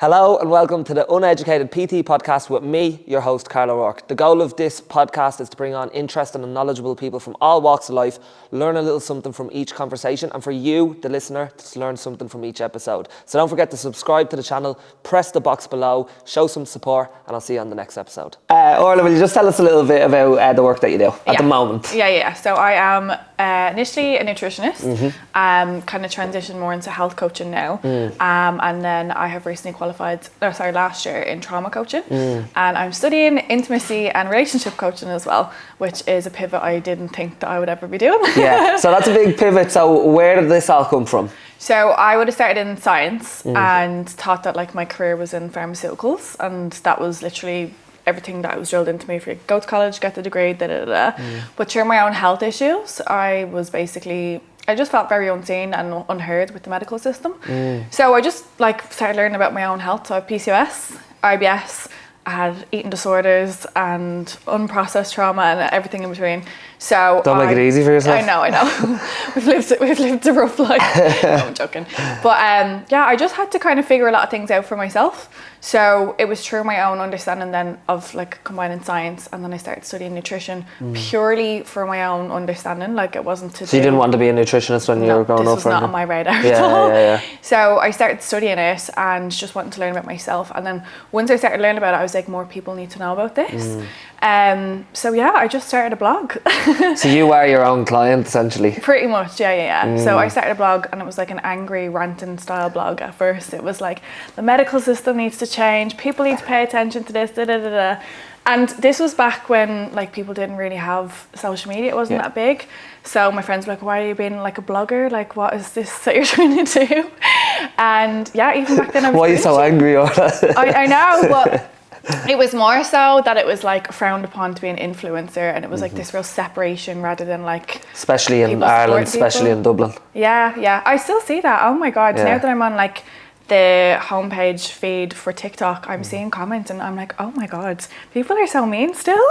Hello and welcome to the Uneducated PT Podcast with me, your host, Carl O'Rourke. The goal of this podcast is to bring on interesting and knowledgeable people from all walks of life, learn a little something from each conversation, and for you, the listener, to learn something from each episode. So don't forget to subscribe to the channel, press the box below, show some support, and I'll see you on the next episode. Orla, will you just tell us a little bit about the work that you do at the moment? Yeah. So I am initially a nutritionist, kind of transitioned more into health coaching now, and then I have recently last year in trauma coaching, and I'm studying intimacy and relationship coaching as well, which is a pivot I didn't think that I would ever be doing. Yeah, so that's a big pivot. So where did this all come from? So I would have started in science and thought that like my career was in pharmaceuticals, and that was literally everything that was drilled into me for go to college, get the degree, But through my own health issues, I just felt very unseen and unheard with the medical system. So I just started learning about my own health. So I have PCOS, IBS, I had eating disorders and unprocessed trauma and everything in between. So don't make it easy for yourself. I know. We've lived a rough life. No, I'm joking. But I just had to kind of figure a lot of things out for myself. So it was through my own understanding then of combining science, and then I started studying nutrition purely for my own understanding. It wasn't to. So you didn't want to be a nutritionist when you were growing up? This was not on my radar at all. Yeah. So I started studying it and just wanting to learn about myself. And then once I started learning about it, I was like, more people need to know about this. I just started a blog. So you are your own client, essentially? Pretty much, yeah. So I started a blog, and it was like an angry ranting style blog at first. It was like, the medical system needs to change, people need to pay attention to this, And this was back when people didn't really have social media. It wasn't that big. So my friends were like, why are you being like a blogger? Like, what is this that you're trying to do? And yeah, even back then I was why are you so angry? I know, but it was more so that it was frowned upon to be an influencer, and it was this real separation rather than especially in Ireland, especially in Dublin. Yeah. I still see that. Oh my God. Yeah. Now that I'm on the homepage feed for TikTok, I'm seeing comments and I'm like, oh my God, people are so mean still.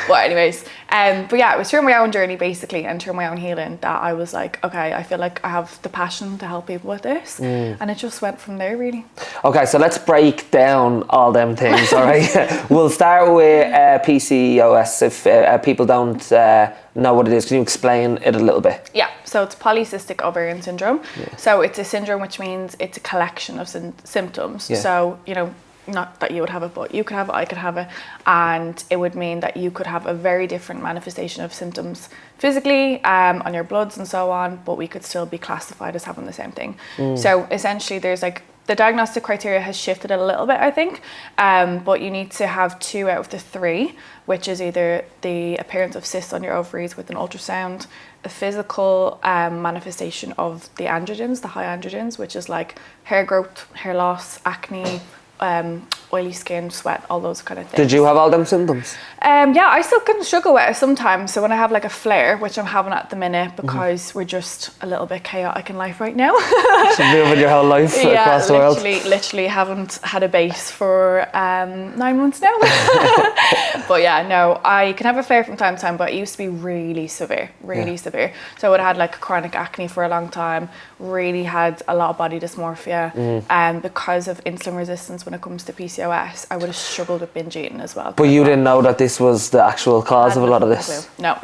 But anyways, it was through my own journey basically, and through my own healing, that I was like, okay, I feel like I have the passion to help people with this, and it just went from there really. Okay, so let's break down all them things. All right. We'll start with PCOS. If people don't know what it is, can you explain it a little bit? Yeah, so it's polycystic ovarian syndrome. So it's a syndrome which means it's a collection of symptoms. So not that you would have it, but you could have it, I could have it, and it would mean that you could have a very different manifestation of symptoms physically, on your bloods and so on, but we could still be classified as having the same thing. So essentially there's the diagnostic criteria has shifted a little bit, I think, but you need to have 2 out of the 3, which is either the appearance of cysts on your ovaries with an ultrasound, a physical manifestation of the androgens, the high androgens, which is hair growth, hair loss, acne, oily skin, sweat, all those kind of things. Did you have all them symptoms? I still can struggle with it sometimes. So when I have a flare, which I'm having at the minute because we're just a little bit chaotic in life right now. Just moving your whole life across the world. Literally haven't had a base for 9 months now. But no, I can have a flare from time to time, but it used to be really severe. So I would have had chronic acne for a long time, really had a lot of body dysmorphia, and because of insulin resistance when it comes to PCOS, I would have struggled with binge eating as well. But you didn't know that this was the actual cause of a lot of this? No.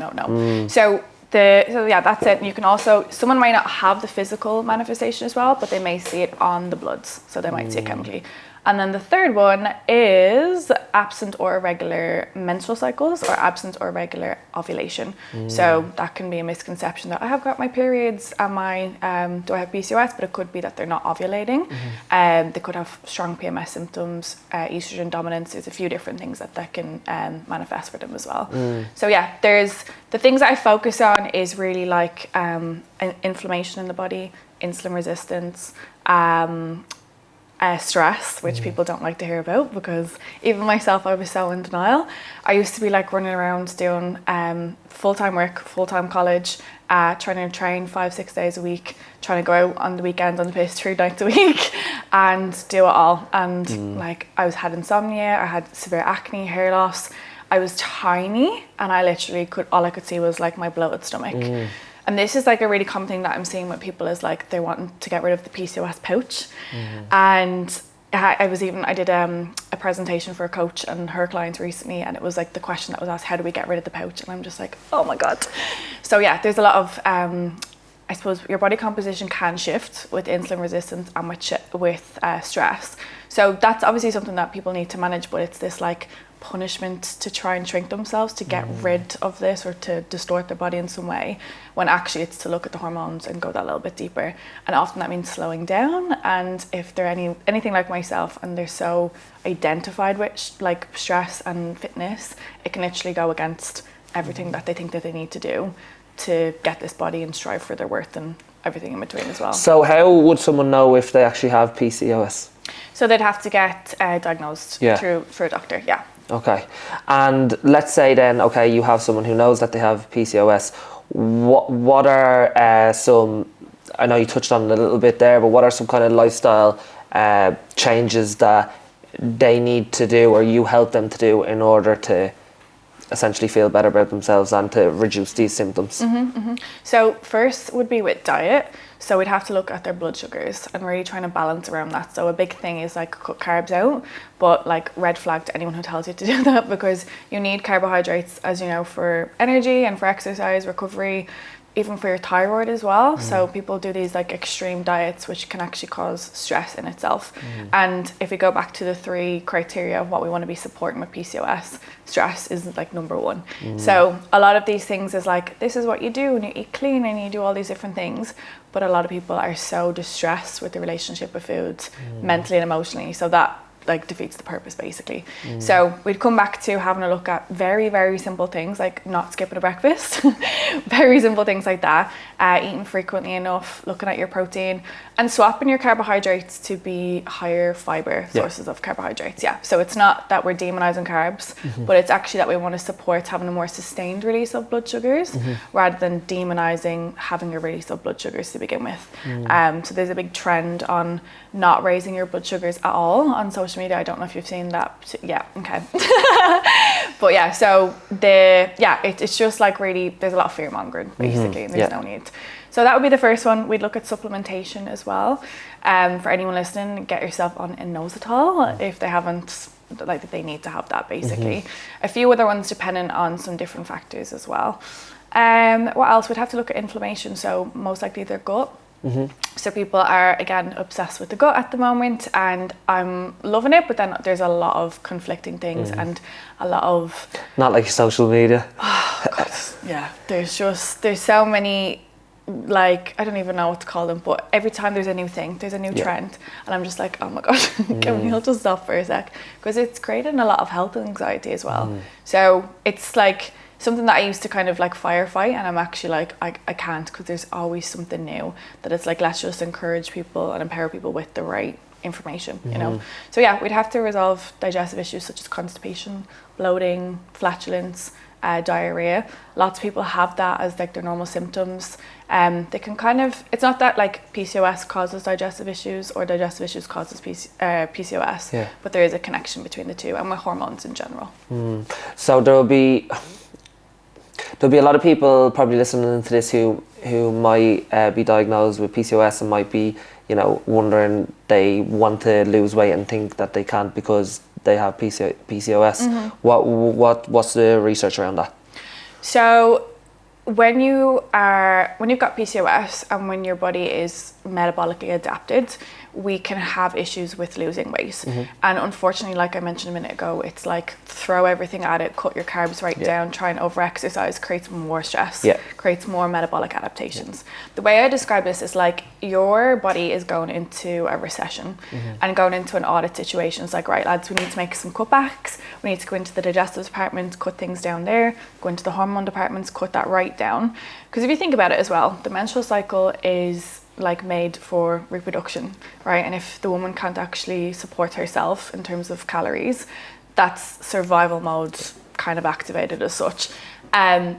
So that's it. And you can also, someone might not have the physical manifestation as well, but they may see it on the bloods, so they might see it chemically. And then the third one is absent or irregular menstrual cycles or absent or irregular ovulation. So that can be a misconception that I have got my periods and do I have PCOS, but it could be that they're not ovulating. They could have strong PMS symptoms, estrogen dominance. There's a few different things that can manifest for them as well. So there's the things that I focus on is really inflammation in the body, insulin resistance, stress, which people don't like to hear about, because even myself, I was so in denial. I used to be running around doing full-time work, full-time college, trying to train 5-6 days a week, trying to go out on the weekends on the piss 3 nights a week and do it all. And I had insomnia, I had severe acne, hair loss. I was tiny, and I literally all I could see was my bloated stomach. And this is a really common thing that I'm seeing with people is they want to get rid of the PCOS pouch. And I did a presentation for a coach and her clients recently, and it was like the question that was asked, how do we get rid of the pouch? And I'm just like, oh my God. So yeah, there's a lot of, I suppose your body composition can shift with insulin resistance and with stress. So that's obviously something that people need to manage, but it's this like punishment to try and shrink themselves to get rid of this or to distort their body in some way, when actually it's to look at the hormones and go that little bit deeper. And often that means slowing down. And if they're anything like myself and they're so identified with like stress and fitness, it can literally go against everything that they think that they need to do to get this body and strive for their worth and everything in between as well. So how would someone know if they actually have PCOS? So they'd have to get diagnosed through a doctor, yeah. Okay. And let's say then, okay, you have someone who knows that they have PCOS. What are some, I know you touched on it a little bit there, but what are some kind of lifestyle changes that they need to do or you help them to do in order to essentially feel better about themselves and to reduce these symptoms? So first would be with diet. So we'd have to look at their blood sugars and really trying to balance around that. So a big thing is like cut carbs out, but like red flag to anyone who tells you to do that, because you need carbohydrates, as you know, for energy and for exercise, recovery, even for your thyroid as well. So people do these like extreme diets, which can actually cause stress in itself. And if we go back to the 3 criteria of what we want to be supporting with PCOS, stress is like number 1. So a lot of these things is like, this is what you do and you eat clean and you do all these different things. But a lot of people are so distressed with the relationship with food, mentally and emotionally. So that like defeats the purpose basically. So we'd come back to having a look at very, very simple things like not skipping a breakfast, very simple things like that, eating frequently enough, looking at your protein and swapping your carbohydrates to be higher fiber sources of carbohydrates. So it's not that we're demonizing carbs, but it's actually that we want to support having a more sustained release of blood sugars rather than demonizing having a release of blood sugars to begin with. So there's a big trend on not raising your blood sugars at all on social media. I don't know if you've seen that. Yeah, okay. But yeah, so it's just like really, there's a lot of fear mongering basically, and there's no need. So that would be the first one. We'd look at supplementation as well. For anyone listening, get yourself on inositol if they haven't, like they need to have that basically. A few other ones depending on some different factors as well. What else? We'd have to look at inflammation. So most likely their gut. So people are again obsessed with the gut at the moment, and I'm loving it, but then there's a lot of conflicting things and a lot of not like social media. Oh, God. Yeah, there's so many, like I don't even know what to call them, but every time there's a new thing, there's a new trend, and I'm just like, oh my God, can we all just stop for a sec, because it's creating a lot of health anxiety as well. So it's like something that I used to kind of like firefight, and I'm actually like, I can't, because there's always something new that it's like, let's just encourage people and empower people with the right information, you know. So yeah, we'd have to resolve digestive issues such as constipation, bloating, flatulence, diarrhea. Lots of people have that as like their normal symptoms. They can kind of, it's not that like PCOS causes digestive issues or digestive issues causes PCOS, but there is a connection between the two and with hormones in general. So there'll be a lot of people probably listening to this who might be diagnosed with PCOS and might be, you know, wondering, they want to lose weight and think that they can't because they have PCOS. What's the research around that? So when you've got PCOS and when your body is metabolically adapted, we can have issues with losing weight. And unfortunately, like I mentioned a minute ago, it's like throw everything at it, cut your carbs right down, try and over-exercise, creates more stress, creates more metabolic adaptations. The way I describe this is like your body is going into a recession and going into an audit situation. It's like, right lads, we need to make some cutbacks, we need to go into the digestive department, cut things down there, go into the hormone departments, cut that right down. Because if you think about it as well, the menstrual cycle is like made for reproduction, right? And if the woman can't actually support herself in terms of calories, that's survival mode kind of activated as such.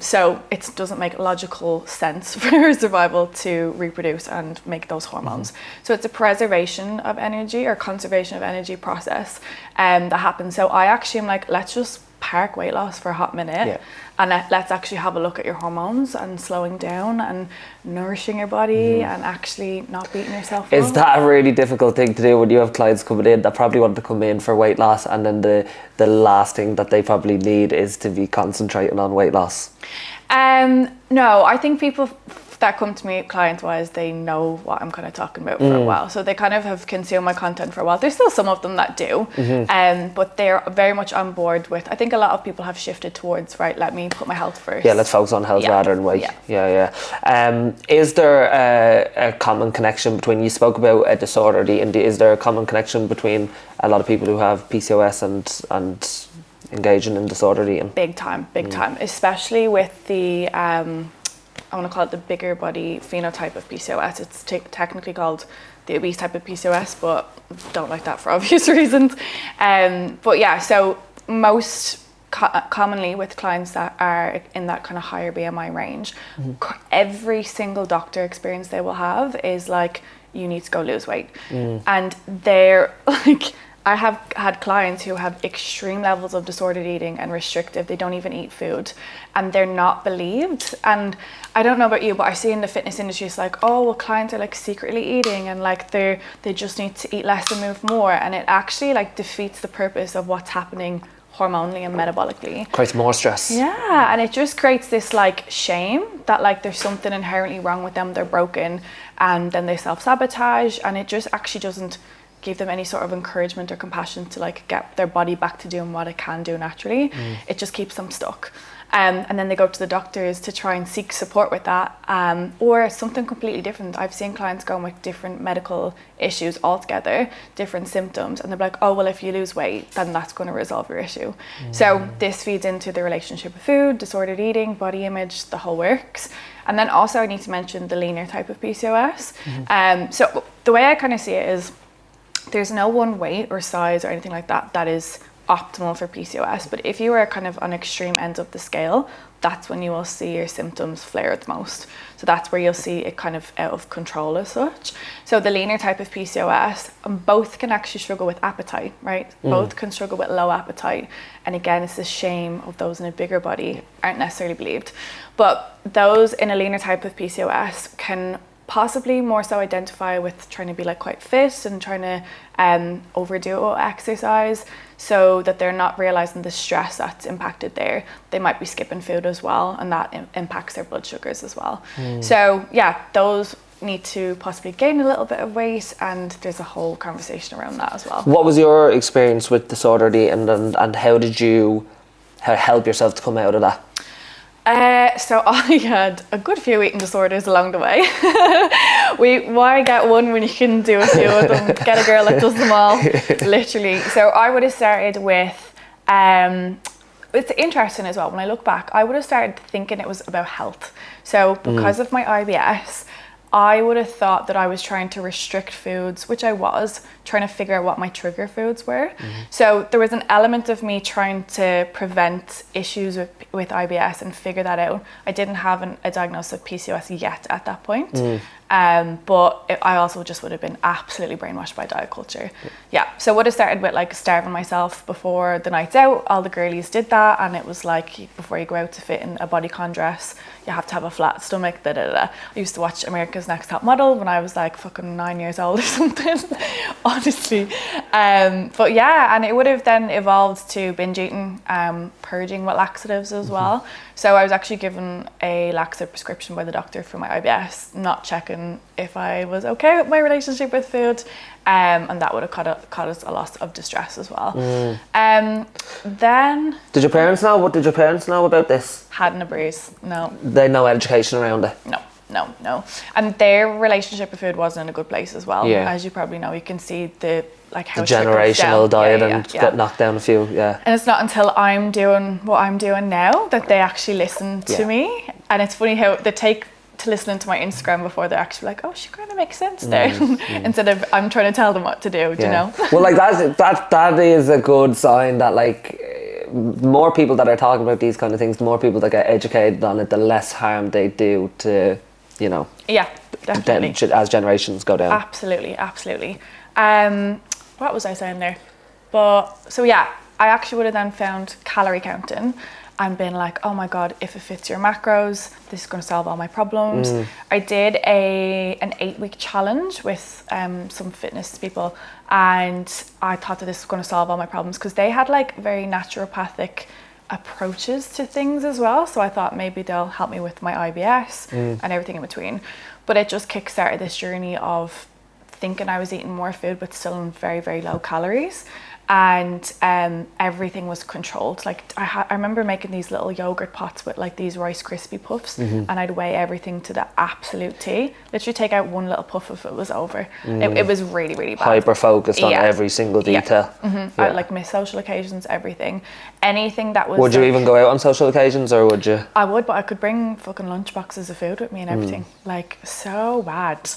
So it doesn't make logical sense for her survival to reproduce and make those hormones. So it's a preservation of energy or conservation of energy process that happens. So I actually am like, let's just park weight loss for a hot minute and let's actually have a look at your hormones and slowing down and nourishing your body and actually not beating yourself up. Is that a really difficult thing to do when you have clients coming in that probably want to come in for weight loss, and then the last thing that they probably need is to be concentrating on weight loss? No, I think people that come to me client-wise, they know what I'm kind of talking about for a while. So they kind of have consumed my content for a while. There's still some of them that do, but they're very much on board with, I think a lot of people have shifted towards, right, let me put my health first. Yeah, let's focus on health rather than weight. Is there a common connection between, you spoke about a disordered eating, is there a common connection between a lot of people who have PCOS and engaging in disordered eating? Big time, especially with the I want to call it the bigger body phenotype of PCOS. It's technically called the obese type of PCOS, but don't like that for obvious reasons. But yeah, so most commonly with clients that are in that kind of higher BMI range, every single doctor experience they will have is like, you need to go lose weight. And they're like, I have had clients who have extreme levels of disordered eating and restrictive, they don't even eat food, and they're not believed. And I don't know about you, but I see in the fitness industry, it's like, oh, well, clients are like secretly eating and like they just need to eat less and move more. And it actually like defeats the purpose of what's happening hormonally and metabolically. Creates more stress. Yeah, and it just creates this like shame that like there's something inherently wrong with them, they're broken, and then they self-sabotage, and it just actually doesn't give them any sort of encouragement or compassion to like get their body back to doing what it can do naturally. It just keeps them stuck. And then they go to the doctors to try and seek support with that, or something completely different. I've seen clients going with different medical issues altogether, different symptoms, and they're like, oh, well, if you lose weight, then that's going to resolve your issue. So this feeds into the relationship with food, disordered eating, body image, the whole works. And then also I need to mention the leaner type of PCOS. So the way I kind of see it is, there's no one weight or size or anything like that that is optimal for PCOS, but if you are kind of on extreme ends of the scale, that's when you will see your symptoms flare the most. So that's where you'll see it kind of out of control as such. So the leaner type of PCOS, both can actually struggle with appetite, right? Both can struggle with low appetite. And again, it's the shame of those in a bigger body aren't necessarily believed. But those in a leaner type of PCOS can possibly more so identify with trying to be like quite fit and trying to overdo exercise, so that they're not realizing the stress that's impacted there. They might be skipping food as well, and that impacts their blood sugars as well. So yeah, those need to possibly gain a little bit of weight, and there's a whole conversation around that as well. What was your experience with disordered eating, and how did you help yourself to come out of that? So I had a good few eating disorders along the way. Why get one when you can do a few of them? Get a girl that does them all, literally. So I would have started with, it's interesting as well, when I look back, I would have started thinking it was about health. So because of my IBS, I would have thought that I was trying to restrict foods, which I was, trying to figure out what my trigger foods were. So there was an element of me trying to prevent issues with IBS and figure that out. I didn't have a diagnosis of PCOS yet at that point. But I also just would have been absolutely brainwashed by diet culture. Yeah, so would have started with like starving myself before the nights out. All the girlies did that, and it was like, before you go out to fit in a bodycon dress, you have to have a flat stomach, I used to watch America's Next Top Model when I was like fucking 9 years old or something, honestly. But yeah, and it would have then evolved to binge eating, purging with laxatives as well. So I was actually given a laxative prescription by the doctor for my IBS, not checking if I was okay with my relationship with food, and that would have caused a lot of distress as well. Then Did your parents know? What did your parents know about this? Hadn't a breeze, no. They had no education around it? No. And their relationship with food wasn't in a good place as well. Yeah. As you probably know, you can see the how the generational diet and got knocked down a few, And it's not until I'm doing what I'm doing now that they actually listen to me. And it's funny how they take to listening to my Instagram before they're actually like, oh, she kind of makes sense there. Instead of I'm trying to tell them what to do, do you know? Well, like that is a good sign that like more people that are talking about these kind of things, the more people that get educated on it, the less harm they do to, you know. Yeah, definitely. As generations go down. Absolutely. What was I saying there? But so yeah, I actually would have then found calorie counting and been like, oh my God, if it fits your macros, this is going to solve all my problems. I did an 8-week challenge with some fitness people, and I thought that this was going to solve all my problems because they had like very naturopathic approaches to things as well. So I thought maybe they'll help me with my IBS and everything in between. But it just kickstarted this journey of thinking I was eating more food but still in very, very low calories. And everything was controlled. Like I remember making these little yogurt pots with like these Rice Krispie puffs, and I'd weigh everything to the absolute T. Literally take out one little puff if it was over. It was really, really bad. Hyper focused on every single detail. I like missed social occasions, everything. Anything that was. Would you even go out on social occasions, or would you? I would, but I could bring fucking lunch boxes of food with me and everything. Like so bad.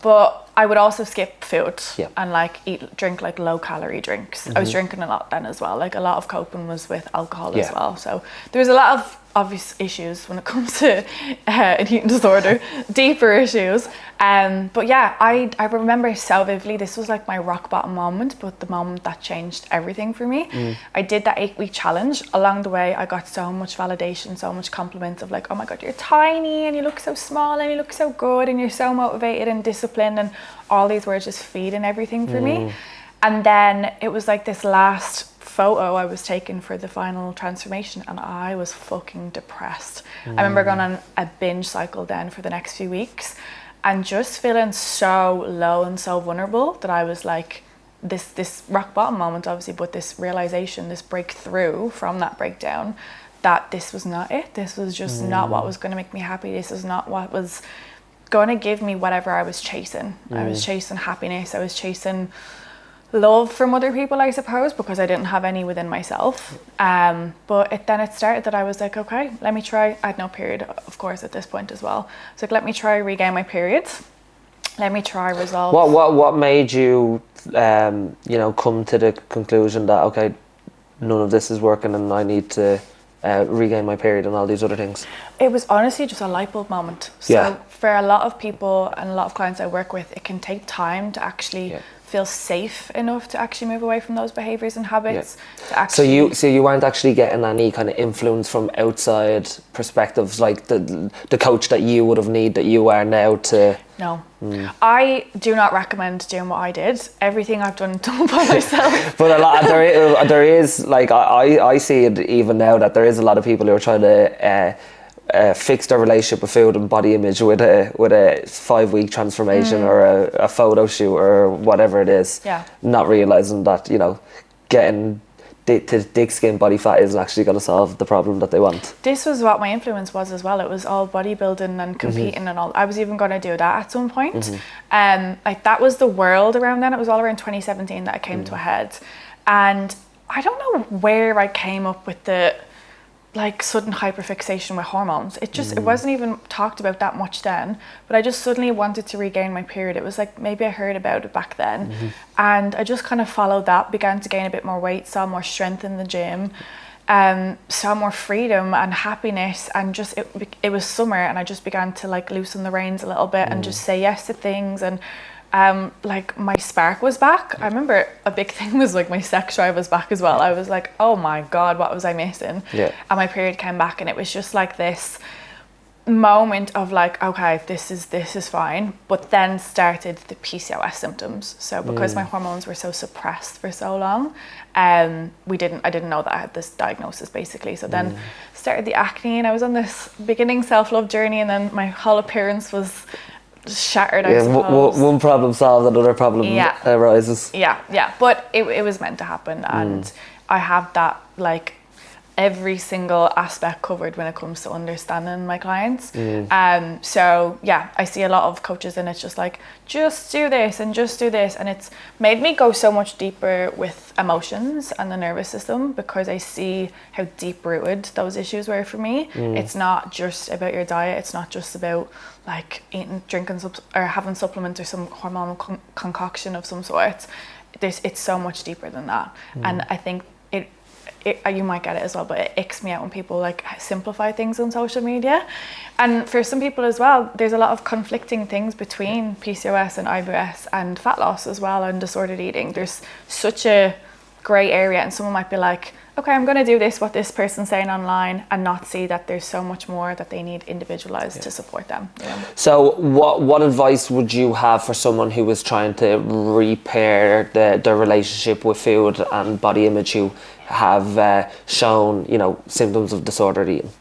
But I would also skip food and like drink like low calorie drinks. I was drinking a lot then as well. Like a lot of coping was with alcohol as well. So there was a lot of obvious issues when it comes to an eating disorder, deeper issues. But yeah, I remember so vividly, this was like my rock bottom moment, but the moment that changed everything for me. I did that 8-week challenge. Along the way, I got so much validation, so much compliments of like, oh my God, you're tiny and you look so small and you look so good and you're so motivated and disciplined, and all these words just feeding everything for me. And then it was like this last photo I was taking for the final transformation, and I was fucking depressed. I remember going on a binge cycle then for the next few weeks and just feeling so low and so vulnerable that I was like, this rock bottom moment obviously, but this realization, this breakthrough from that breakdown, that this was not it. This was just not what was going to make me happy. This is not what was going to give me whatever I was chasing. I was chasing happiness. I was chasing love from other people, I suppose, because I didn't have any within myself. But then it started that I was like, okay, let me try. I had no period, of course, at this point as well. So like, let me try regain my periods. Let me try resolve. What made you, come to the conclusion that, okay, none of this is working and I need to regain my period and all these other things? It was honestly just a light bulb moment. So for a lot of people and a lot of clients I work with, it can take time to actually feel safe enough to actually move away from those behaviors and habits. To actually so you weren't actually getting any kind of influence from outside perspectives, like the coach that you would have need that you are now to. No. I do not recommend doing what I did. Everything I've done by myself. But there is like I see it even now that there is a lot of people who are trying to fix their relationship with food and body image with a 5-week transformation or a photo shoot or whatever it is. Not realizing that getting to thick skin body fat isn't actually going to solve the problem that they want. This was what my influence was as well. It was all bodybuilding and competing and all. I was even going to do that at some point. Like that was the world around then. It was all around 2017 that it came to a head. And I don't know where I came up with the like sudden hyperfixation with hormones. It just it wasn't even talked about that much then, but I just suddenly wanted to regain my period. It was like maybe I heard about it back then, and I just kind of followed that, began to gain a bit more weight, saw more strength in the gym, saw more freedom and happiness, and just it was summer and I just began to like loosen the reins a little bit and just say yes to things, and like my spark was back. I remember a big thing was like my sex drive was back as well. I was like, oh my God, what was I missing? And my period came back, and it was just like this moment of like, okay, this is fine. But then started the PCOS symptoms. So because my hormones were so suppressed for so long, I didn't know that I had this diagnosis basically. So then started the acne, and I was on this beginning self-love journey, and then my whole appearance was shattered, I suppose. One problem solved, another problem arises. But it was meant to happen, and I have that like every single aspect covered when it comes to understanding my clients. So yeah, I see a lot of coaches and it's just like, just do this and just do this, and it's made me go so much deeper with emotions and the nervous system, because I see how deep rooted those issues were for me. It's not just about your diet, it's not just about like eating, drinking or having supplements or some hormonal concoction of some sort. It's so much deeper than that. And I think you might get it as well, but it icks me out when people like simplify things on social media. And for some people as well, there's a lot of conflicting things between PCOS and IBS and fat loss as well, and disordered eating. There's such a grey area, and someone might be like, okay, I'm going to do this, what this person's saying online, and not see that there's so much more that they need individualized to support them. So what advice would you have for someone who was trying to repair their relationship with food and body image, who have shown, symptoms of disordered eating?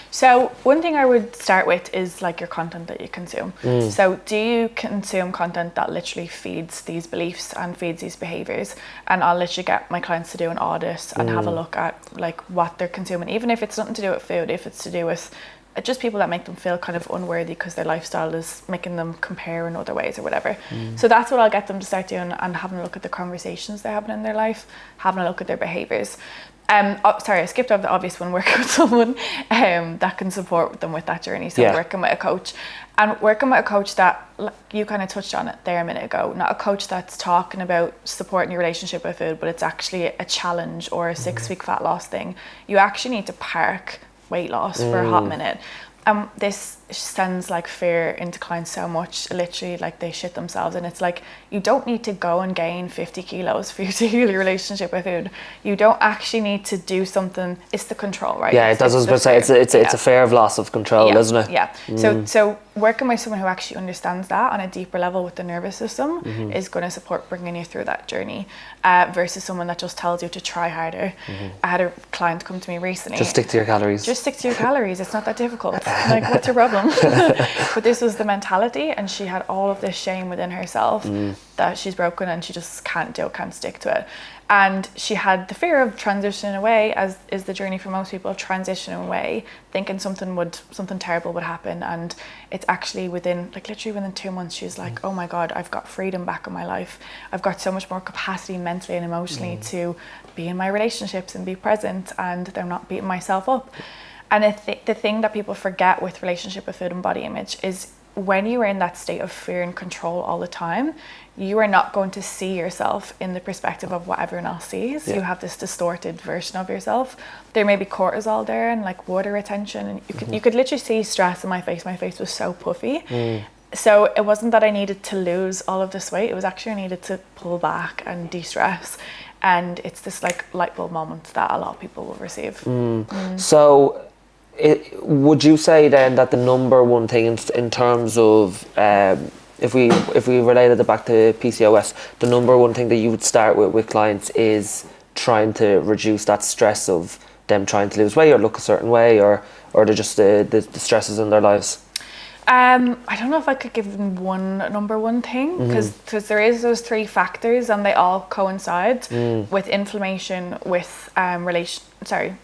So one thing I would start with is like your content that you consume. So do you consume content that literally feeds these beliefs and feeds these behaviors? And I'll literally get my clients to do an audit and have a look at like what they're consuming, even if it's nothing to do with food, if it's to do with just people that make them feel kind of unworthy because their lifestyle is making them compare in other ways or whatever. So that's what I'll get them to start doing, and having a look at the conversations they're having in their life, having a look at their behaviours. I skipped over the obvious one, working with someone that can support them with that journey. So working with a coach, and working with a coach that, you kind of touched on it there a minute ago, not a coach that's talking about supporting your relationship with food, but it's actually a challenge or a 6-week fat loss thing. You actually need to park weight loss for a hot minute. This sends like fear into clients so much, literally like they shit themselves, and it's like, you don't need to go and gain 50 kilos for you to heal your relationship with food. You don't actually need to do something. It's the control, right? Yeah, it does. I was going to say it's a fear of loss of control, isn't it? Yeah. So working with someone who actually understands that on a deeper level with the nervous system is going to support bringing you through that journey, versus someone that just tells you to try harder. I had a client come to me recently. Just stick to your calories. It's not that difficult. Like, what's your problem? But this was the mentality, and she had all of this shame within herself that she's broken and she just can't stick to it. And she had the fear of transitioning away, as is the journey for most people, transitioning away, thinking something terrible would happen. And it's actually literally within 2 months, she's like, oh my God, I've got freedom back in my life. I've got so much more capacity mentally and emotionally to be in my relationships and be present, and they're not beating myself up. And the thing that people forget with relationship with food and body image is, when you are in that state of fear and control all the time, you are not going to see yourself in the perspective of what everyone else sees. You have this distorted version of yourself. There may be cortisol there and like water retention, and you could literally see stress in my face. My face was so puffy. So it wasn't that I needed to lose all of this weight. It was actually I needed to pull back and de-stress. And it's this like light bulb moment that a lot of people will receive. So would you say then that the number one thing in terms of, if we related it back to PCOS, the number one thing that you would start with clients is trying to reduce that stress of them trying to lose weight or look a certain way, or they're just the stresses in their lives? I don't know if I could give them number one thing, because there is those 3 factors, and they all coincide with inflammation, with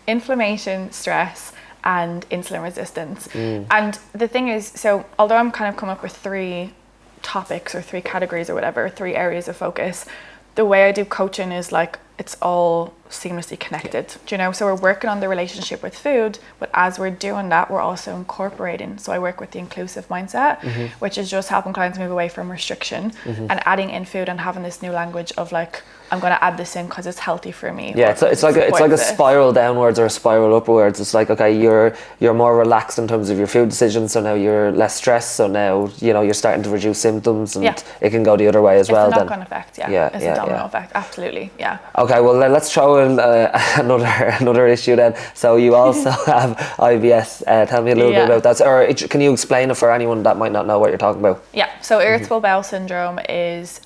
inflammation, stress, and insulin resistance. And the thing is, so although I'm kind of come up with 3 topics or 3 categories or whatever, 3 areas of focus, the way I do coaching is like, it's all seamlessly connected. Do you know? So we're working on the relationship with food, but as we're doing that, we're also incorporating. So I work with the inclusive mindset, which is just helping clients move away from restriction and adding in food, and having this new language of like, I'm going to add this in because it's healthy for me. Yeah, it's like a spiral downwards or a spiral upwards. It's like, okay, you're more relaxed in terms of your food decisions, so now you're less stressed. So now you're starting to reduce symptoms, and it can go the other way as well. It's a knock-on effect. It's a domino effect. Absolutely. Yeah. Okay, well let's throw in another issue then. So you also have IBS. Tell me a little bit about that, or can you explain it for anyone that might not know what you're talking about? Yeah. So irritable bowel syndrome is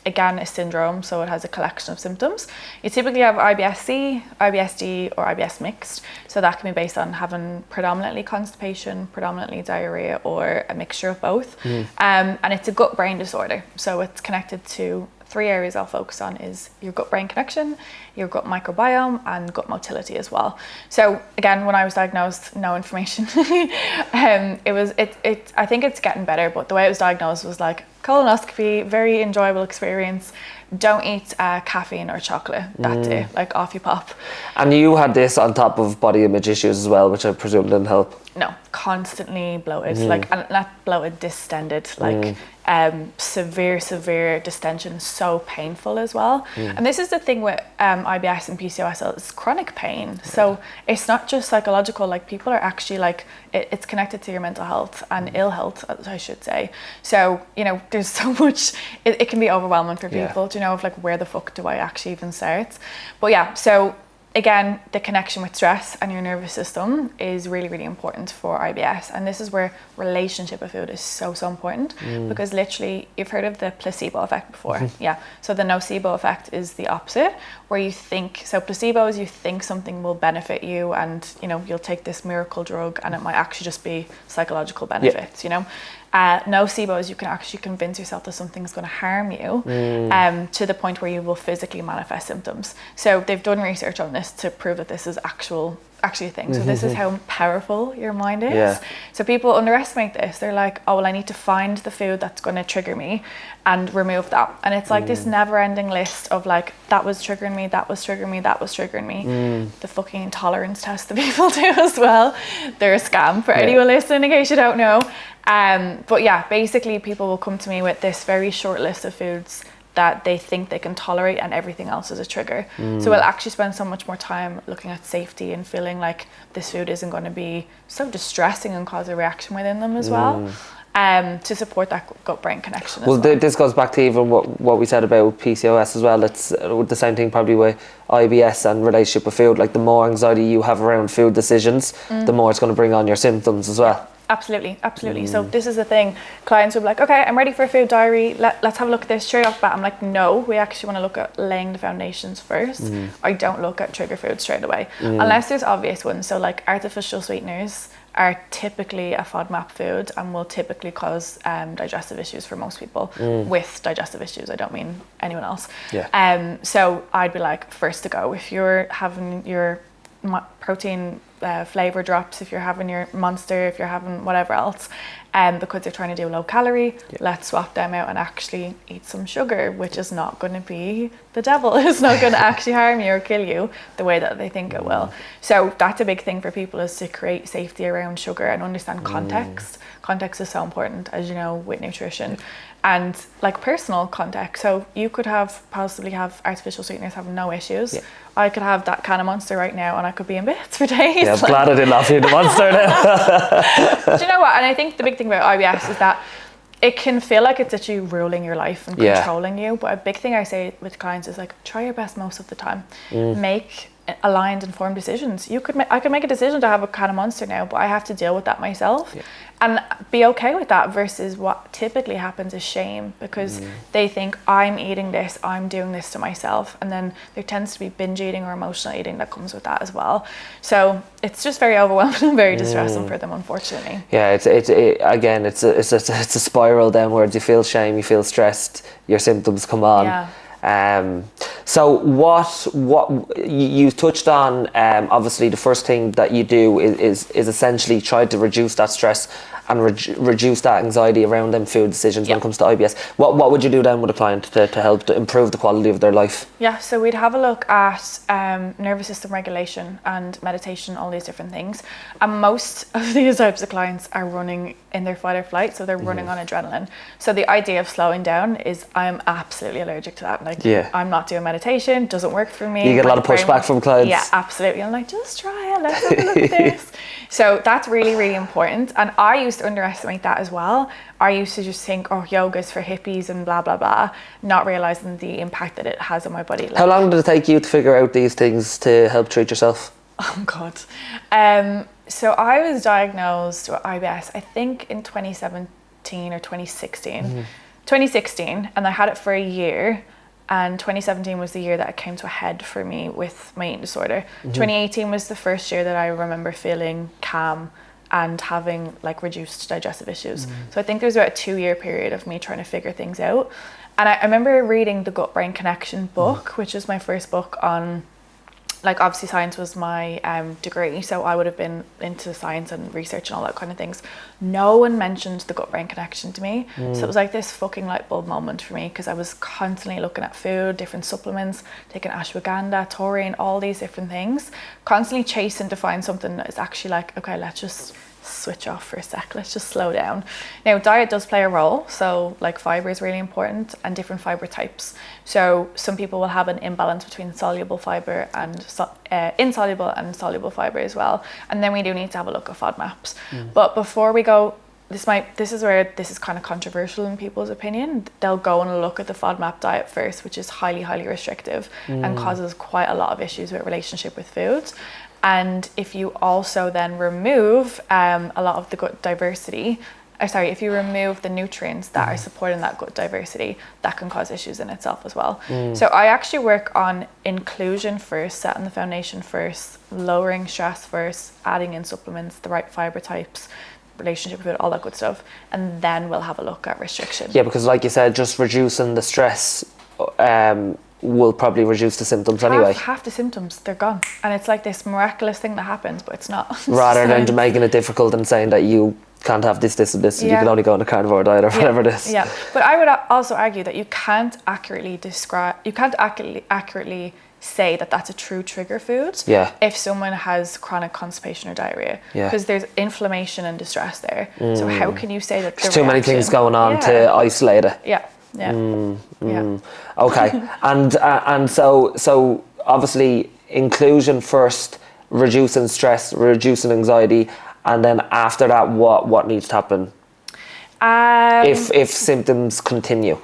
again a syndrome, so it has a collection of symptoms. You typically have IBS-C, IBS-D, or IBS mixed. So that can be based on having predominantly constipation, predominantly diarrhea, or a mixture of both. And it's a gut-brain disorder. So it's connected to 3 areas I'll focus on: is your gut-brain connection, your gut microbiome, and gut motility as well. So again, when I was diagnosed, no information. I think it's getting better, but the way it was diagnosed was like colonoscopy, very enjoyable experience. Don't eat caffeine or chocolate. That's it. Like, off you pop. And you had this on top of body image issues as well, which I presume didn't help. No, constantly bloated, like, and not bloated, distended. Like, severe distension, so painful as well. And this is the thing with IBS and PCOS, it's chronic pain. So it's not just psychological, like people are actually like, it's connected to your mental health and ill health, I should say. So, you know, there's so much, it can be overwhelming for people, do you know, of like, where the fuck do I actually even start? But yeah, so again, the connection with stress and your nervous system is really, really important for IBS. And this is where relationship with food is so important, because literally, you've heard of the placebo effect before. Yeah. So the nocebo effect is the opposite, where you think, so placebo is you think something will benefit you and, you know, you'll take this miracle drug and it might actually just be psychological benefits, you know. Nocebo is you can actually convince yourself that something's going to harm you to the point where you will physically manifest symptoms. So they've done research on this to prove that this is actually a thing. So this is how powerful your mind is. So people underestimate this. They're like, oh, well, I need to find the food that's going to trigger me and remove that. And it's like this never-ending list of like, that was triggering me, that was triggering me, that was triggering me. The fucking intolerance test that people do as well. They're a scam for anyone listening, in case you don't know. But yeah, basically people will come to me with this very short list of foods that they think they can tolerate, and everything else is a trigger. So we'll actually spend so much more time looking at safety and feeling like this food isn't going to be so distressing and cause a reaction within them as well, to support that gut-brain connection as well. This goes back to even what we said about PCOS as well. It's the same thing probably with IBS and relationship with food. Like the more anxiety you have around food decisions, the more it's going to bring on your symptoms as well. Absolutely. So this is the thing. Clients will be like, okay, I'm ready for a food diary. Let's have a look at this straight off the bat. I'm like, no, we actually want to look at laying the foundations first. I don't look at trigger foods straight away. Unless there's obvious ones. So like artificial sweeteners are typically a FODMAP food and will typically cause digestive issues for most people. With digestive issues, I don't mean anyone else. So I'd be like, first to go. If you're having your protein flavor drops, if you're having your Monster, if you're having whatever else, because they're trying to do low calorie, let's swap them out and actually eat some sugar, which is not going to be the devil. It's not going to actually harm you or kill you the way that they think it will. So that's a big thing for people, is to create safety around sugar and understand context. Context is so important, as you know, with nutrition. And like personal context. So you could possibly have artificial sweeteners, have no issues. I could have that can of Monster right now and I could be in bits for days. Yeah, I'm glad I didn't offer you the Monster now. Do you know what? And I think the big thing about IBS is that it can feel like it's actually ruling your life and controlling you. But a big thing I say with clients is like, try your best most of the time. Make aligned, informed decisions. I could make a decision to have a can of Monster now, but I have to deal with that myself. And be okay with that, versus what typically happens is shame, because they think, I'm eating this, I'm doing this to myself, and then there tends to be binge eating or emotional eating that comes with that as well. So it's just very overwhelming and very distressing for them, unfortunately. Yeah, it's a spiral downwards. You feel shame, you feel stressed, your symptoms come on. So what you touched on, obviously the first thing that you do is essentially try to reduce that stress and reduce that anxiety around them food decisions when it comes to IBS. What would you do then with a client to help to improve the quality of their life? Yeah, so we'd have a look at nervous system regulation and meditation, all these different things. And most of these types of clients are running in their fight or flight, so they're running on adrenaline. So the idea of slowing down is, I'm absolutely allergic to that. Like, I'm not doing meditation, doesn't work for me. You get a lot of pushback from clients. Yeah, absolutely. I'm like, just try it, let's have a look at this. So that's really, really important. And I used to underestimate that as well. I used to just think, oh, yoga's for hippies and blah, blah, blah, not realizing the impact that it has on my body. Like, how long did it take you to figure out these things to help treat yourself? Oh, God. So I was diagnosed with IBS, I think in 2017 or 2016. 2016, and I had it for a year. And 2017 was the year that it came to a head for me with my eating disorder. 2018 was the first year that I remember feeling calm and having like reduced digestive issues. So I think there was about a 2-year period of me trying to figure things out. And I remember reading the Gut-Brain Connection book, which is my first book on, like, obviously science was my degree, so I would have been into science and research and all that kind of things. No one mentioned the gut-brain connection to me. So it was like this fucking light bulb moment for me, because I was constantly looking at food, different supplements, taking ashwagandha, taurine, all these different things, constantly chasing to find something that is actually like, okay, let's just switch off for a sec. Let's just slow down. Now, diet does play a role. So like fiber is really important, and different fiber types. So some people will have an imbalance between soluble fiber and insoluble and soluble fiber as well. And then we do need to have a look at FODMAPs. But before we go, this is where this is kind of controversial in people's opinion. They'll go and look at the FODMAP diet first, which is highly, highly restrictive and causes quite a lot of issues with relationship with foods. And if you also then remove a lot of the gut diversity, if you remove the nutrients that are supporting that gut diversity, that can cause issues in itself as well. So I actually work on inclusion first, setting the foundation first, lowering stress first, adding in supplements, the right fiber types, relationship with it, all that good stuff, and then we'll have a look at restriction. Yeah, because like you said, just reducing the stress will probably reduce the symptoms anyway. Half the symptoms, they're gone. And it's like this miraculous thing that happens, but it's not. Rather than making it difficult and saying that you can't have this, and this, you can only go on a carnivore diet or whatever it is. Yeah, but I would also argue that you can't accurately say that that's a true trigger food if someone has chronic constipation or diarrhea, because there's inflammation and distress there. So how can you say that there's too many things going on to isolate it? Okay. And so obviously inclusion first, reducing stress, reducing anxiety, and then after that what needs to happen if symptoms continue?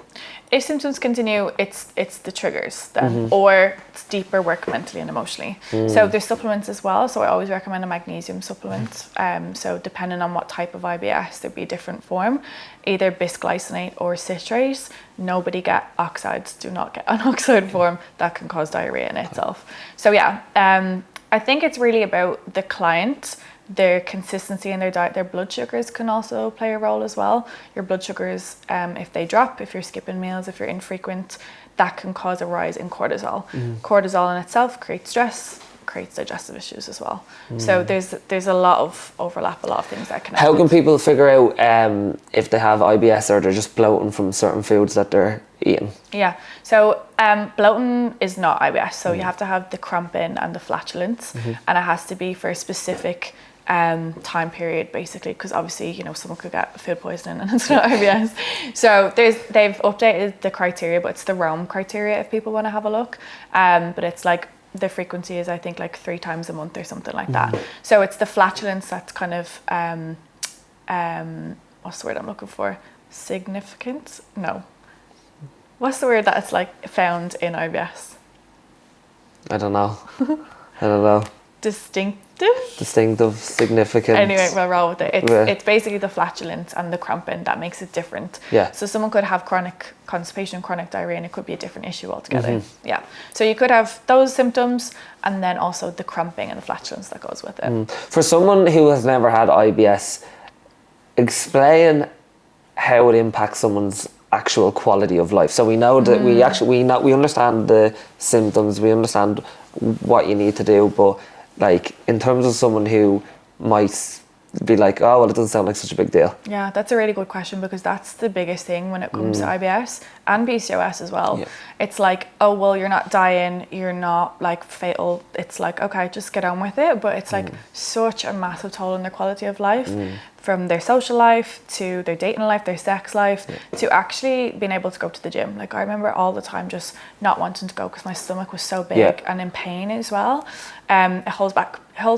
If symptoms continue, it's the triggers then, or it's deeper work mentally and emotionally. So there's supplements as well. So I always recommend a magnesium supplement. So depending on what type of IBS, there'd be a different form, either bisglycinate or citrate. Nobody get oxides. Do not get an oxide form. That can cause diarrhea in itself. So I think it's really about the client, their consistency in their diet. Their blood sugars can also play a role as well. Your blood sugars, if they drop, if you're skipping meals, if you're infrequent, that can cause a rise in cortisol. Cortisol in itself creates stress, creates digestive issues as well. So there's a lot of overlap, a lot of things that can happen. How can people figure out if they have IBS or they're just bloating from certain foods that they're eating? Yeah, so bloating is not IBS. So you have to have the cramping and the flatulence, and it has to be for a specific time period, basically, because obviously someone could get food poisoning and it's not IBS. So they've updated the criteria, but it's the Rome criteria if people want to have a look. But it's like the frequency is I think like 3 times a month or something like that. So it's the flatulence that's kind of what's the word I'm looking for? Significant? No. What's the word that's like found in IBS? I don't know. Distinctive, significant. Anyway, we'll roll with it. It's basically the flatulence and the cramping that makes it different. Yeah. So someone could have chronic constipation, chronic diarrhea, and it could be a different issue altogether. Yeah. So you could have those symptoms and then also the cramping and the flatulence that goes with it. For someone who has never had IBS, explain how it impacts someone's actual quality of life. So we know that we understand the symptoms, we understand what you need to do, but like in terms of someone who might be like, oh well, it doesn't sound like such a big deal. Yeah, that's a really good question, because that's the biggest thing when it comes to IBS and PCOS as well. It's like, oh well, you're not dying, you're not like fatal. It's like, okay, just get on with it. But it's like such a massive toll on their quality of life, from their social life to their dating life, their sex life, to actually being able to go to the gym. Like I remember all the time just not wanting to go because my stomach was so big and in pain as well. It holds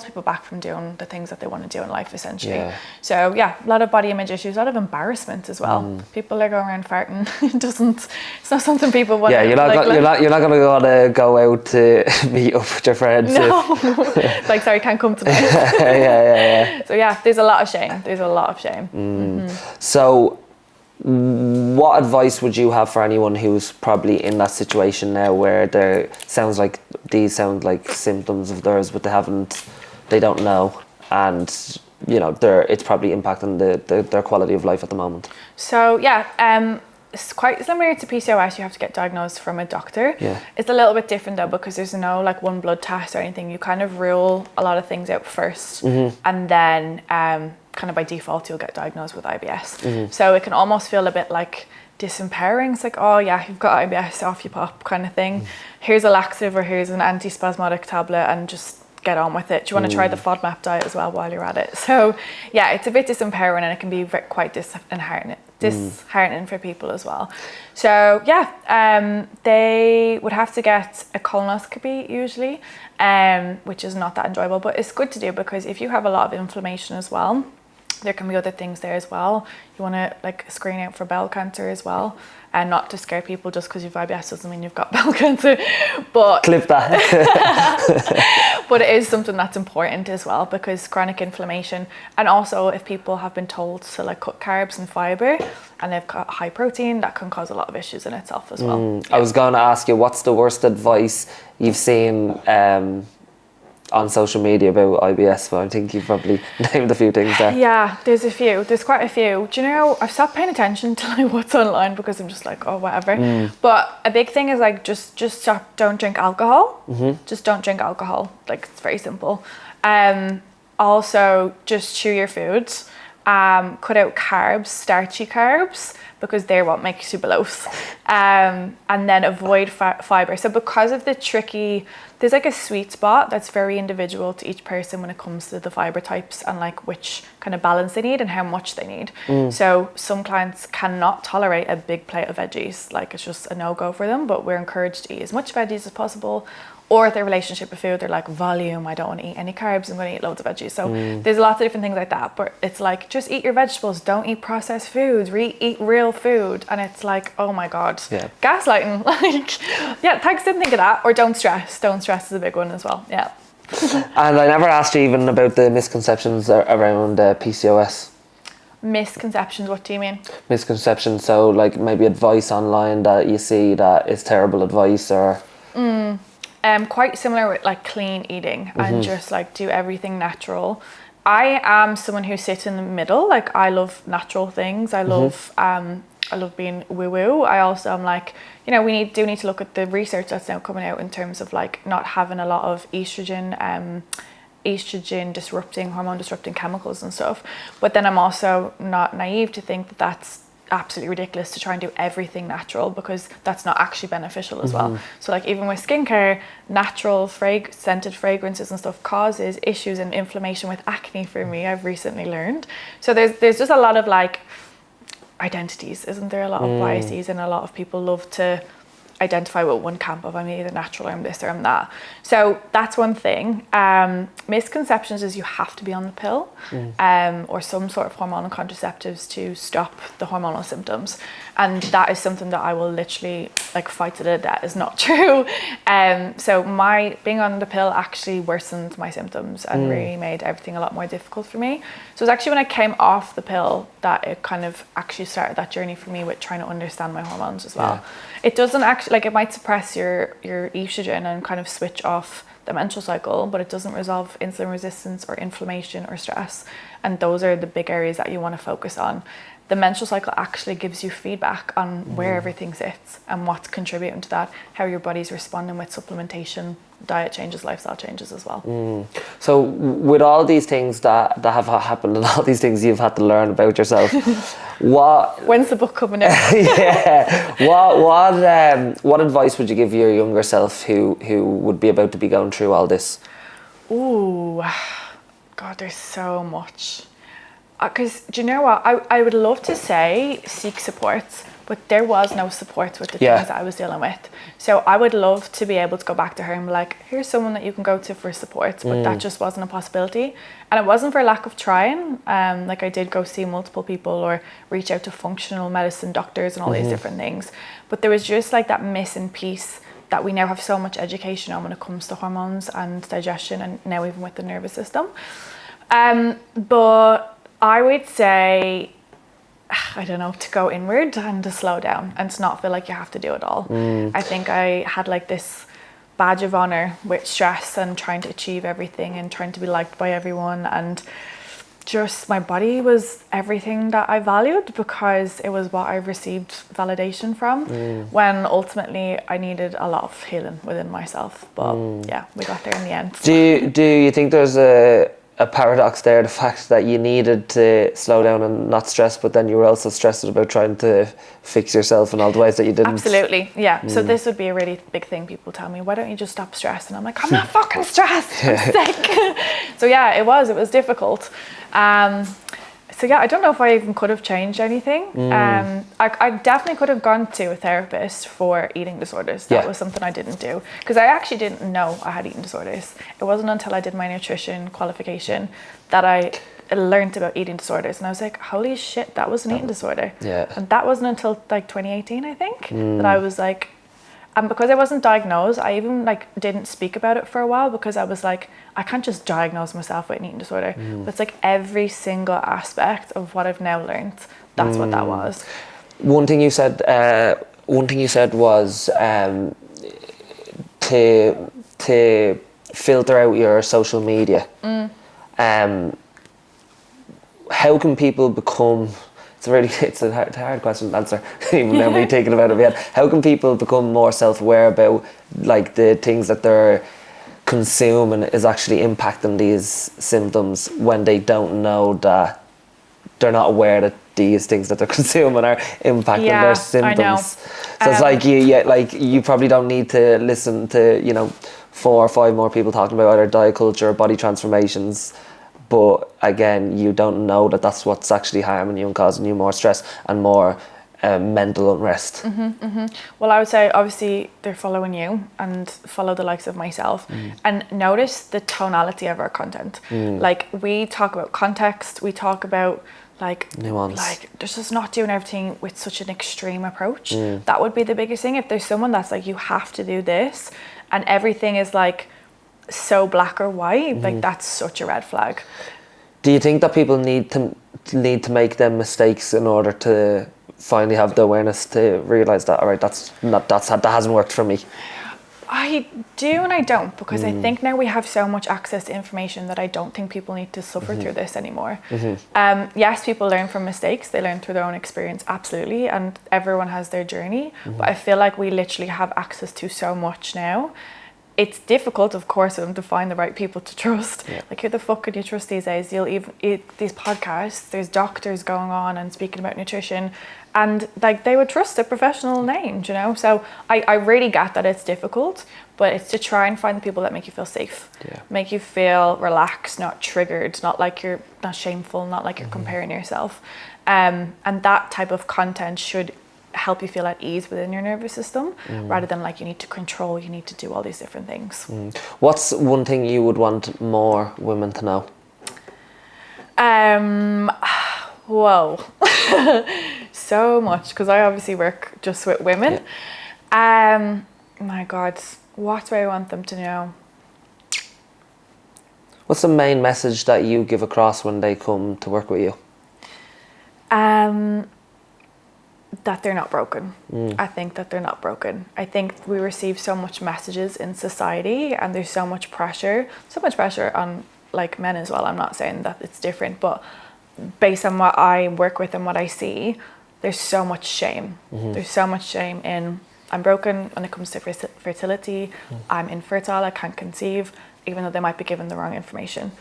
people back from doing the things that they want to do in life, essentially. So a lot of body image issues, a lot of embarrassment as well. People are going around farting. It's not something people want. You're not gonna go out to meet up with your friends. No, like sorry, can't come tonight. So there's a lot of shame. So what advice would you have for anyone who's probably in that situation now where these sound like symptoms of theirs, but they don't know, and it's probably impacting their quality of life at the moment? So it's quite similar to PCOS. You have to get diagnosed from a doctor. It's a little bit different though, because there's no like one blood test or anything. You kind of rule a lot of things out first, and then kind of by default you'll get diagnosed with IBS. So it can almost feel a bit like disempowering. It's like, oh yeah, you've got IBS, off you pop kind of thing. Here's a laxative or here's an antispasmodic tablet and just get on with it. Do you want to try the FODMAP diet as well while you're at it? So yeah, it's a bit disempowering, and it can be quite disheartening for people as well. So yeah, they would have to get a colonoscopy usually, which is not that enjoyable, but it's good to do because if you have a lot of inflammation as well, there can be other things there as well. You want to like screen out for bowel cancer as well, and not to scare people just because you've IBS doesn't mean you've got bowel cancer, but clip that. but it is something that's important as well, because chronic inflammation, and also if people have been told to like cut carbs and fiber and they've got high protein, that can cause a lot of issues in itself as well. I was going to ask you, what's the worst advice you've seen on social media about IBS? But I think you've probably named a few things there. Yeah, there's quite a few. Do you know, I've stopped paying attention to like what's online because I'm just like, oh, whatever. But a big thing is like just stop, don't drink alcohol. Just don't drink alcohol. Like, it's very simple. Also just chew your foods. Cut out carbs, starchy carbs, because they're what makes you bloat. And then avoid fiber. So because of there's like a sweet spot that's very individual to each person when it comes to the fiber types and like which kind of balance they need and how much they need. So some clients cannot tolerate a big plate of veggies. Like, it's just a no-go for them, but we're encouraged to eat as much veggies as possible. Or their relationship with food, they're like, volume, I don't want to eat any carbs, I'm going to eat loads of veggies. So there's lots of different things like that, but it's like, just eat your vegetables, don't eat processed foods, eat real food. And it's like, oh my God, gaslighting. Like, yeah, thanks, didn't think of that. Or don't stress is a big one as well, yeah. And I never asked you even about the misconceptions around PCOS. Misconceptions, what do you mean? Misconceptions, so like maybe advice online that you see that is terrible advice, or... Quite similar with like clean eating and just like do everything natural. I am someone who sits in the middle. Like, I love natural things. I love being woo-woo. I also am like, you know, we need to look at the research that's now coming out in terms of like not having a lot of estrogen hormone disrupting chemicals and stuff. But then I'm also not naive to think that that's absolutely ridiculous to try and do everything natural, because that's not actually beneficial as well. So like, even with skincare, natural scented fragrances and stuff causes issues and inflammation with acne for me, I've recently learned. So there's just a lot of like identities, isn't there? A lot of biases, and a lot of people love to identify with one camp of, I'm either natural or I'm this or I'm that. So that's one thing. Misconceptions is you have to be on the pill or some sort of hormonal contraceptives to stop the hormonal symptoms. And that is something that I will literally like fight to the death is not true. So my being on the pill actually worsened my symptoms and really made everything a lot more difficult for me. So it was actually when I came off the pill that it kind of actually started that journey for me with trying to understand my hormones as well. It doesn't actually, like, it might suppress your estrogen and kind of switch off the menstrual cycle, but it doesn't resolve insulin resistance or inflammation or stress. And those are the big areas that you want to focus on. The menstrual cycle actually gives you feedback on where everything sits and what's contributing to that, how your body's responding with supplementation, diet changes, lifestyle changes as well. So with all these things that have happened and all these things you've had to learn about yourself, when's the book coming out? What advice would you give your younger self who would be about to be going through all this? Ooh, God, there's so much. Because do you know what, I would love to say seek support, but there was no support with the things that I was dealing with. So I would love to be able to go back to her and be like, here's someone that you can go to for support, but that just wasn't a possibility. And it wasn't for lack of trying. Like, I did go see multiple people or reach out to functional medicine doctors and all these different things, but there was just like that missing piece that we now have so much education on when it comes to hormones and digestion, and now even with the nervous system. But I would say, I don't know, to go inward and to slow down and to not feel like you have to do it all. I think I had like this badge of honor with stress and trying to achieve everything and trying to be liked by everyone, and just my body was everything that I valued because it was what I received validation from, when ultimately I needed a lot of healing within myself. But yeah, we got there in the end. Do you think there's a a paradox there, the fact that you needed to slow down and not stress, but then you were also stressed about trying to fix yourself in all the ways that you didn't. Absolutely, yeah. So this would be a really big thing. People tell me, why don't you just stop stress? And I'm like, I'm not fucking stressed, I'm sick. So yeah, it was difficult. So yeah, I don't know if I even could have changed anything. I definitely could have gone to a therapist for eating disorders. That was something I didn't do, because I actually didn't know I had eating disorders. It wasn't until I did my nutrition qualification that I learned about eating disorders, and I was like, holy shit, that was an eating disorder. And that wasn't until like 2018, I think, that I was like, and because I wasn't diagnosed, I even like didn't speak about it for a while, because I was like, I can't just diagnose myself with an eating disorder. But it's like every single aspect of what I've now learned, that's what that was. One thing you said was to filter out your social media. How can people become? It's a hard question to answer. Even now me thinking about it yet. How can people become more self-aware about like the things that they're consuming is actually impacting these symptoms when they don't know that they're not aware that these things that they're consuming are impacting their symptoms? I know. So it's like you probably don't need to listen to 4 or 5 more people talking about either diet culture or body transformations. But again, you don't know that that's what's actually harming you and causing you more stress and more mental unrest. Well, I would say obviously they're following you and follow the likes of myself and notice the tonality of our content. Like we talk about context, we talk about like nuance. Like there's just not doing everything with such an extreme approach. That would be the biggest thing. If there's someone that's like, you have to do this, and everything is like so black or white, like that's such a red flag. Do you think that people need to make them mistakes in order to finally have the awareness to realize that, all right, that hasn't worked for me? I do and I don't, because I think now we have so much access to information that I don't think people need to suffer through this anymore. Yes, people learn from mistakes, they learn through their own experience, absolutely, and everyone has their journey, but I feel like we literally have access to so much now. It's difficult, of course, to find the right people to trust. Like, who the fuck could you trust these days? You'll even these podcasts, there's doctors going on and speaking about nutrition, and like they would trust a professional name, So I really get that it's difficult, but it's to try and find the people that make you feel safe, make you feel relaxed, not triggered, not like you're not shameful, not like you're comparing yourself, and that type of content should help you feel at ease within your nervous system, rather than like you need to control, you need to do all these different things. What's one thing you would want more women to know? Whoa. So much, because I obviously work just with women. My God, what do I want them to know? What's the main message that you give across when they come to work with you? That they're not broken. I think that they're not broken. I think we receive so much messages in society, and there's so much pressure on like men as well. I'm not saying that it's different, but based on what I work with and what I see, there's so much shame. There's so much shame in, I'm broken when it comes to fertility. I'm infertile, I can't conceive, even though they might be given the wrong information.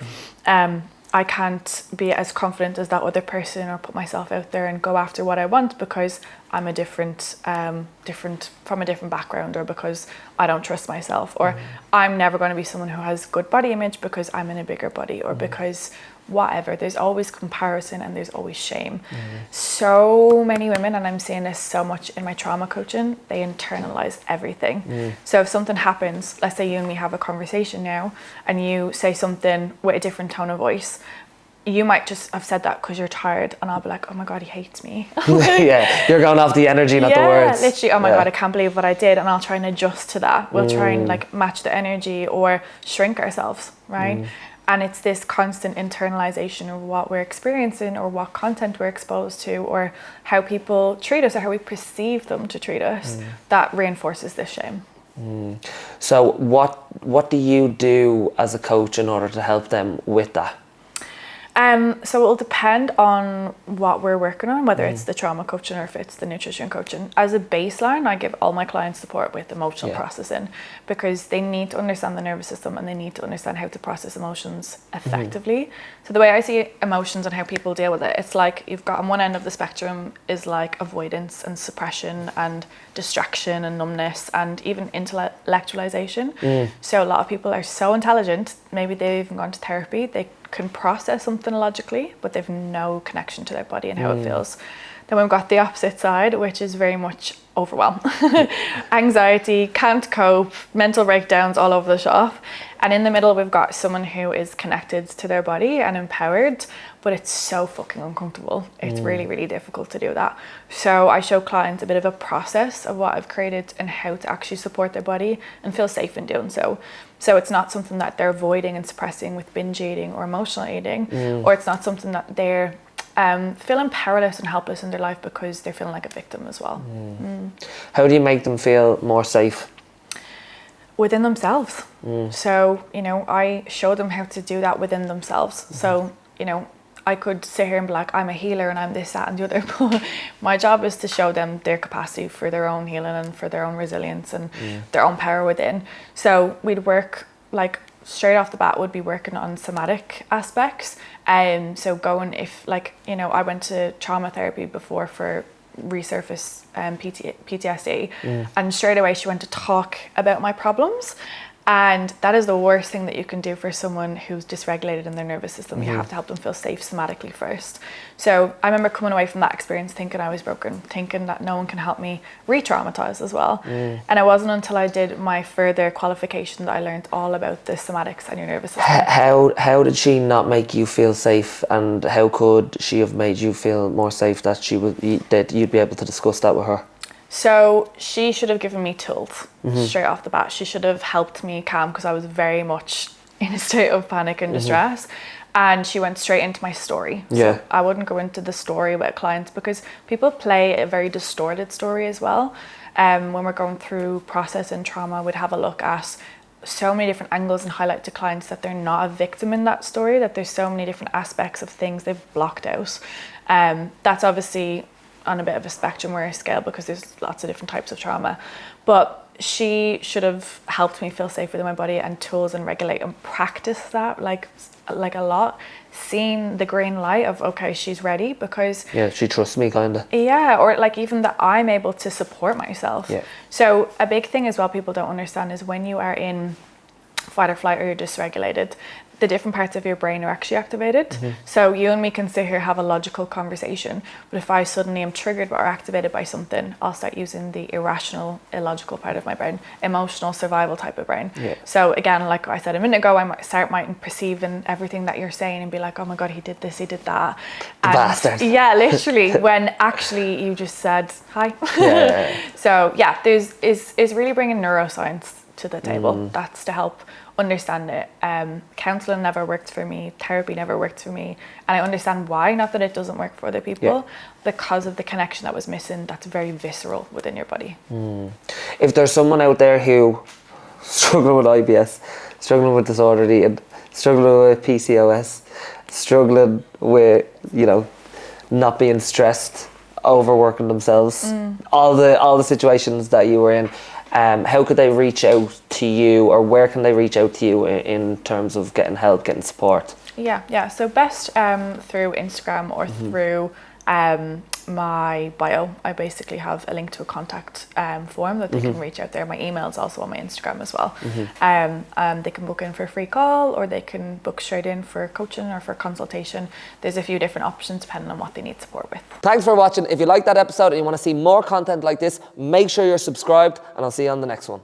I can't be as confident as that other person or put myself out there and go after what I want because I'm a different from a different background, or because I don't trust myself, or I'm never going to be someone who has good body image because I'm in a bigger body, or because whatever. There's always comparison and there's always shame. So many women, and I'm seeing this so much in my trauma coaching, they internalize everything. So if something happens, let's say you and me have a conversation now and you say something with a different tone of voice, you might just have said that because you're tired, and I'll be like, oh my God, he hates me. Yeah, you're going off the energy, not the words. Yeah, literally, oh my God, I can't believe what I did, and I'll try and adjust to that. We'll try and like match the energy or shrink ourselves, right? And it's this constant internalization of what we're experiencing, or what content we're exposed to, or how people treat us, or how we perceive them to treat us, that reinforces this shame. So what do you do as a coach in order to help them with that? So it will depend on what we're working on, whether it's the trauma coaching or if it's the nutrition coaching. As a baseline, I give all my clients support with emotional processing, because they need to understand the nervous system and they need to understand how to process emotions effectively. So the way I see emotions and how people deal with it, it's like you've got on one end of the spectrum is like avoidance and suppression and distraction and numbness and even intellectualization. So a lot of people are so intelligent, maybe they've even gone to therapy, they can process something logically, but they've no connection to their body and how it feels. Then we've got the opposite side, which is very much overwhelm, anxiety, can't cope, mental breakdowns all over the shop. And in the middle, we've got someone who is connected to their body and empowered, but it's so fucking uncomfortable. It's really, really difficult to do that. So I show clients a bit of a process of what I've created and how to actually support their body and feel safe in doing so. So it's not something that they're avoiding and suppressing with binge eating or emotional eating, or it's not something that they're feeling powerless and helpless in their life because they're feeling like a victim as well. How do you make them feel more safe? Within themselves. So, I show them how to do that within themselves. So, I could sit here and be like, I'm a healer and I'm this, that and the other. But my job is to show them their capacity for their own healing and for their own resilience and their own power within. So we'd work like straight off the bat would be working on somatic aspects. So going if I went to trauma therapy before for resurface PTSD and straight away she went to talk about my problems. And that is the worst thing that you can do for someone who's dysregulated in their nervous system. You have to help them feel safe somatically first. So I remember coming away from that experience thinking I was broken, thinking that no one can help me re-traumatize as well. And it wasn't until I did my further qualification that I learned all about the somatics and your nervous system. How did she not make you feel safe, and how could she have made you feel more safe that you'd be able to discuss that with her? So she should have given me tools straight off the bat. She should have helped me calm because I was very much in a state of panic and distress. And she went straight into my story. So I wouldn't go into the story with clients because people play a very distorted story as well. When we're going through process and trauma, we'd have a look at so many different angles and highlight to clients that they're not a victim in that story, that there's so many different aspects of things they've blocked out. That's obviously on a bit of a spectrum or a scale because there's lots of different types of trauma, but she should have helped me feel safe within my body and tools and regulate and practice that like a lot, seeing the green light of okay, she's ready because she trusts me kind of, or like even that I'm able to support myself. So a big thing as well people don't understand is when you are in fight or flight or you're dysregulated, the different parts of your brain are actually activated. So you and me can sit here have a logical conversation, but if I suddenly am triggered or activated by something, I'll start using the irrational, illogical part of my brain, emotional survival type of brain. So again, like I said a minute ago, I might perceive in everything that you're saying and be like, oh my God, he did this, he did that. And bastard. Yeah, literally, when actually you just said hi. So yeah, is really bringing neuroscience to the table. That's to help understand it. Counseling never worked for me, therapy never worked for me, and I understand why. Not that it doesn't work for other people, because of the connection that was missing. That's very visceral within your body. If there's someone out there who struggling with IBS, struggling with disordered eating, struggling with PCOS, struggling with not being stressed, overworking themselves, all the situations that you were in, how could they reach out to you, or where can they reach out to you in terms of getting help, getting support? So best through Instagram or through my bio. I basically have a link to a contact form that they can reach out there. My email is also on my Instagram as well. They can book in for a free call, or they can book straight in for coaching or for consultation. There's a few different options depending on what they need support with. Thanks for watching. If you like that episode and you want to see more content like this, make sure you're subscribed, and I'll see you on the next one.